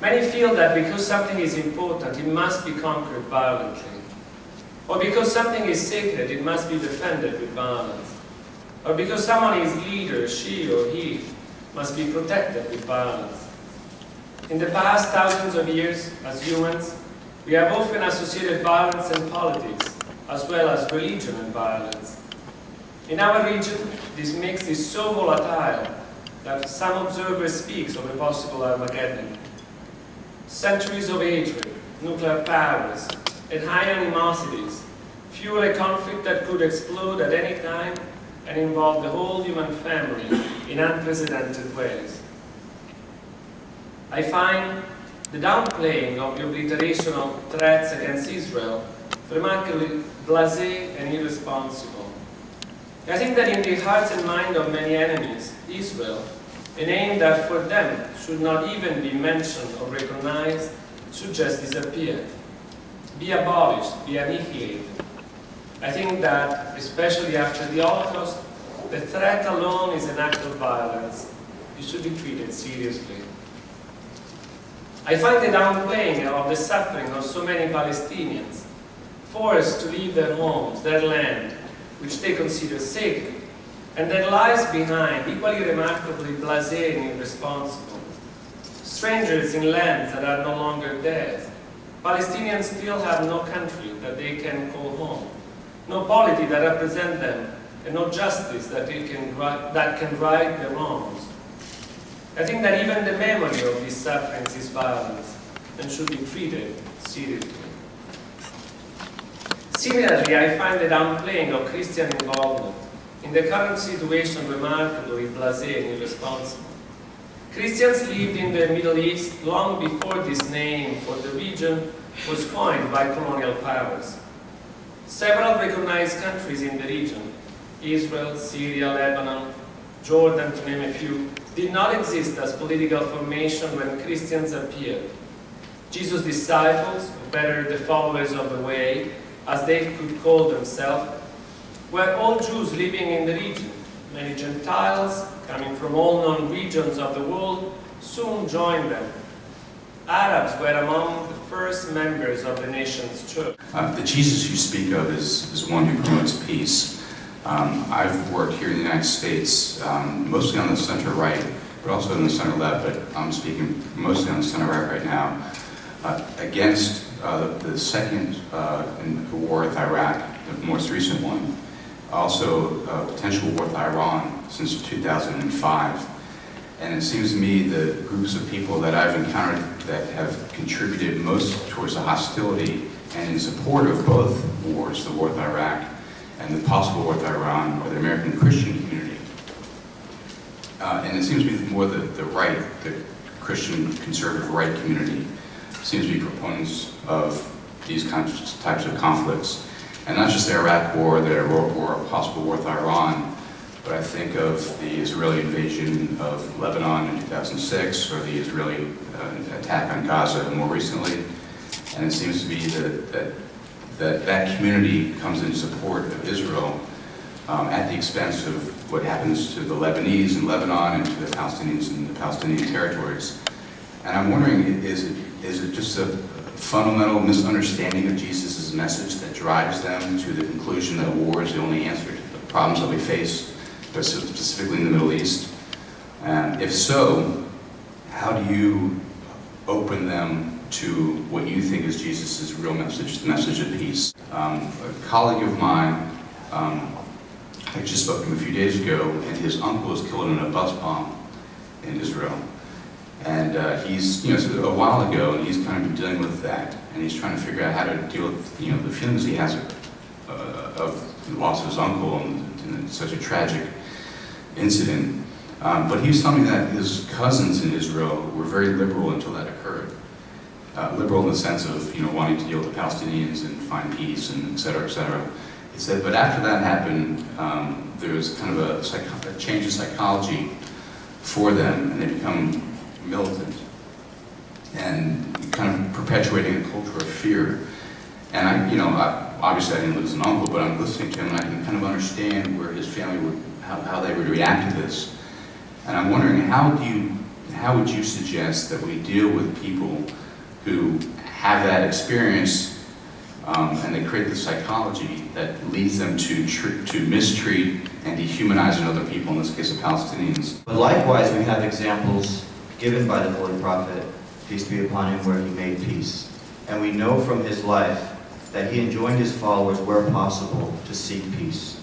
Many feel that because something is important, it must be conquered violently. Or because something is sacred, it must be defended with violence. Or because someone is leader, she or he must be protected with violence. In the past thousands of years, as humans, we have often associated violence and politics, as well as religion and violence. In our region, this mix is so volatile that some observers speak of a possible Armageddon. Centuries of hatred, nuclear powers, and high animosities fuel a conflict that could explode at any time and involve the whole human family in unprecedented ways. I find the downplaying of the obliteration of threats against Israel remarkably blasé and irresponsible. I think that in the hearts and mind of many enemies, Israel, a name that for them should not even be mentioned or recognized, should just disappear, be abolished, be annihilated. I think that, especially after the Holocaust, the threat alone is an act of violence. It should be treated seriously. I find the downplaying of the suffering of so many Palestinians, forced to leave their homes, their land, which they consider sacred, and that lies behind, equally remarkably blasé and irresponsible. Strangers in lands that are no longer theirs. Palestinians still have no country that they can call home, no polity that represents them, and no justice that can right their wrongs. I think that even the memory of these sufferings is violence and should be treated seriously. Similarly, I find the downplaying of Christian involvement in the current situation remarkably blasé and irresponsible. Christians lived in the Middle East long before this name for the region was coined by colonial powers. Several recognized countries in the region, Israel, Syria, Lebanon, Jordan, to name a few, did not exist as political formation when Christians appeared. Jesus' disciples, or better the followers of the way, as they could call themselves, were all Jews living in the region. Many Gentiles, coming from all known regions of the world, soon joined them. Arabs were among the first members of the nation's church. The Jesus you speak of is one who promotes peace. I've worked here in the United States, mostly on the center-right, but also in the center-left, but I'm speaking mostly on the center-right right now, against the second war with Iraq, the most recent one, also a potential war with Iran since 2005. And it seems to me the groups of people that I've encountered that have contributed most towards the hostility and in support of both wars, the war with Iraq and the possible war with Iran, or the American Christian community. And it seems to be more the right, the Christian conservative right community, seems to be proponents of these types of conflicts. And not just the Iraq war, the possible war with Iran, but I think of the Israeli invasion of Lebanon in 2006, or the Israeli attack on Gaza more recently. And it seems to be that community comes in support of Israel at the expense of what happens to the Lebanese in Lebanon and to the Palestinians in the Palestinian territories. And I'm wondering, is it just a fundamental misunderstanding of Jesus' message that drives them to the conclusion that war is the only answer to the problems that we face, specifically in the Middle East? And if so, how do you open them to what you think is Jesus' real message, the message of peace? A colleague of mine, I just spoke to him a few days ago, and his uncle was killed in a bus bomb in Israel. And he's, it's a while ago, and he's kind of been dealing with that, and he's trying to figure out how to deal with, the feelings he has of the loss of his uncle and such a tragic incident. But he was telling me that his cousins in Israel were very liberal until that occurred. Liberal in the sense of, wanting to deal with the Palestinians and find peace and et cetera, et cetera. He said, but after that happened, there was kind of a change in psychology for them, and they become militant and kind of perpetuating a culture of fear. And obviously I didn't lose an uncle, but I'm listening to him and I can kind of understand where his family would, how they would react to this. And I'm wondering, how do you And how would you suggest that we deal with people who have that experience and they create the psychology that leads them to mistreat and dehumanize other people, in this case of Palestinians? But likewise, we have examples given by the Holy Prophet, peace be upon him, where he made peace. And we know from his life that he enjoined his followers, where possible, to seek peace.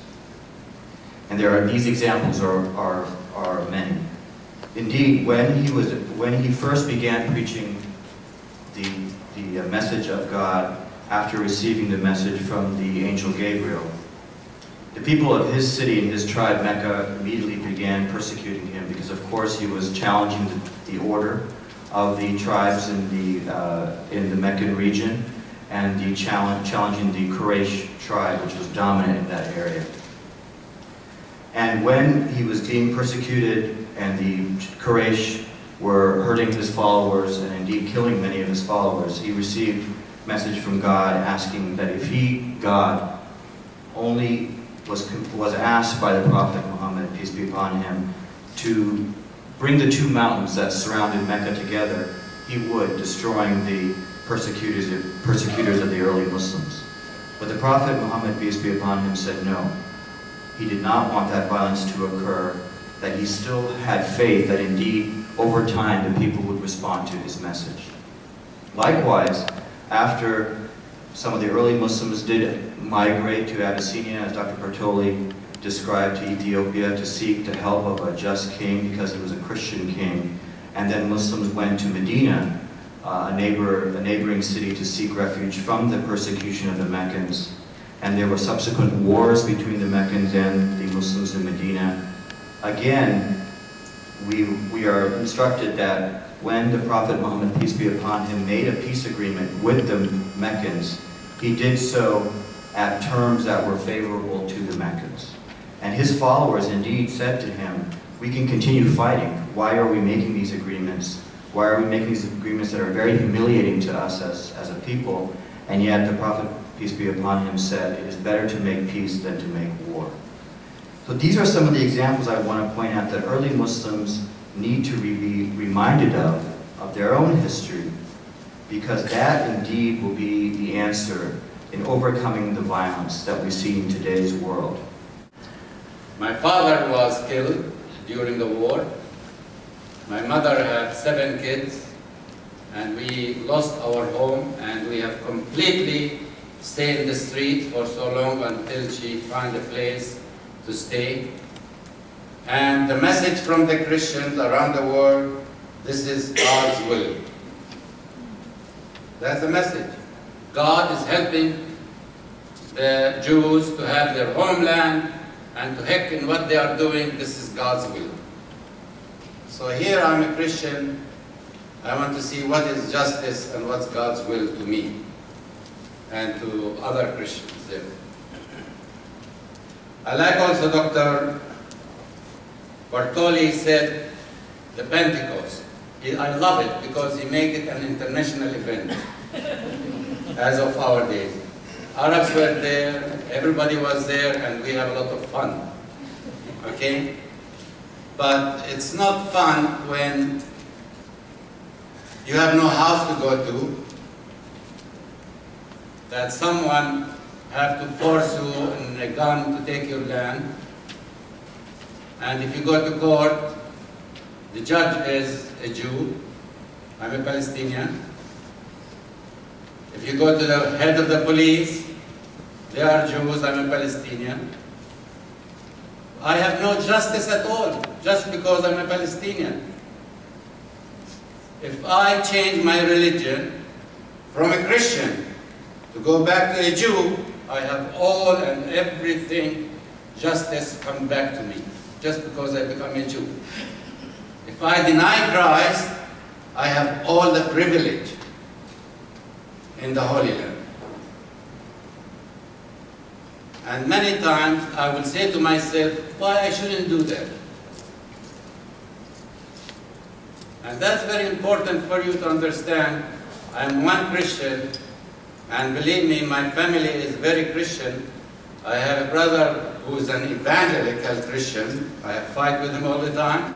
And these examples are many. Indeed, when he first began preaching the message of God after receiving the message from the angel Gabriel, the people of his city and his tribe, Mecca, immediately began persecuting him because, of course, he was challenging the order of the tribes in the Meccan region and challenging the Quraysh tribe, which was dominant in that area. And when he was being persecuted and the Quraysh were hurting his followers and indeed killing many of his followers, he received a message from God asking that if he, God, only was asked by the Prophet Muhammad, peace be upon him, to bring the two mountains that surrounded Mecca together, he would, destroying the persecutors of the early Muslims. But the Prophet Muhammad, peace be upon him, said no. He did not want that violence to occur, that he still had faith that indeed, over time, the people would respond to his message. Likewise, after some of the early Muslims did migrate to Abyssinia, as Dr. Bartoli described, to Ethiopia to seek the help of a just king because he was a Christian king, and then Muslims went to Medina, a neighboring city, to seek refuge from the persecution of the Meccans. And there were subsequent wars between the Meccans and the Muslims in Medina. Again, we are instructed that when the Prophet Muhammad, peace be upon him, made a peace agreement with the Meccans, he did so at terms that were favorable to the Meccans. And his followers indeed said to him, we can continue fighting. Why are we making these agreements? Why are we making these agreements that are very humiliating to us as a people? And yet the Prophet, peace be upon him, said, it is better to make peace than to make war. So these are some of the examples I want to point out that early Muslims need to be reminded of their own history, because that indeed will be the answer in overcoming the violence that we see in today's world. My father was killed during the war. My mother had 7 kids, and we lost our home, and we have completely stayed in the street for so long until she found a place to stay. And the message from the Christians around the world, this is God's will. That's the message. God is helping the Jews to have their homeland, and to heck in what they are doing, this is God's will. So here I'm a Christian, I want to see what is justice and what's God's will to me and to other Christians there. I like also Dr. Bartoli said the Pentecost. I love it because he made it an international event as of our days. Arabs were there, everybody was there, and we have a lot of fun. Okay? But it's not fun when you have no house to go to, that someone have to force you in a gun to take your land, and if you go to court, the judge is a Jew, I'm a Palestinian. If you go to the head of the police, they are Jews, I'm a Palestinian. I have no justice at all, just because I'm a Palestinian. If I change my religion from a Christian to go back to a Jew, I have all and everything, justice come back to me, just because I become a Jew. If I deny Christ, I have all the privilege in the Holy Land. And many times I will say to myself, why I shouldn't do that? And that's very important for you to understand. I'm one Christian, and believe me, my family is very Christian. I have a brother who is an evangelical Christian. I fight with him all the time.